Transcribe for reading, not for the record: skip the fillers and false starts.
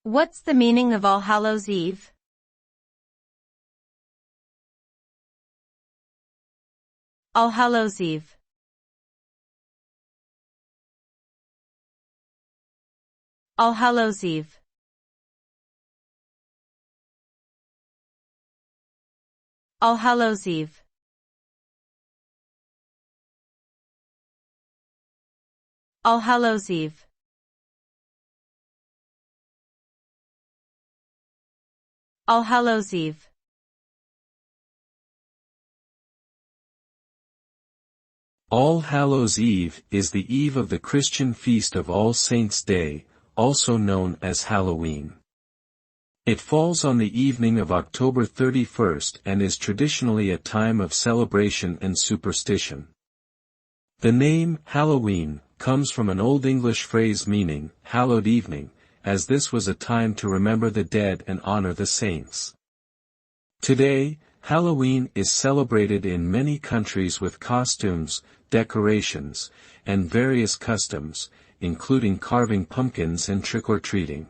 What's the meaning of All Hallows' Eve? All Hallows' Eve. All Hallows' Eve. All Hallows' Eve. All Hallows' Eve. All Hallows' Eve. All Hallows' Eve is the eve of the Christian feast of All Saints' Day, also known as Halloween. It falls on the evening of October 31st and is traditionally a time of celebration and superstition. The name Halloween comes from an Old English phrase meaning hallowed evening, as this was a time to remember the dead and honor the saints. Today, Halloween is celebrated in many countries with costumes, decorations, and various customs, including carving pumpkins and trick-or-treating.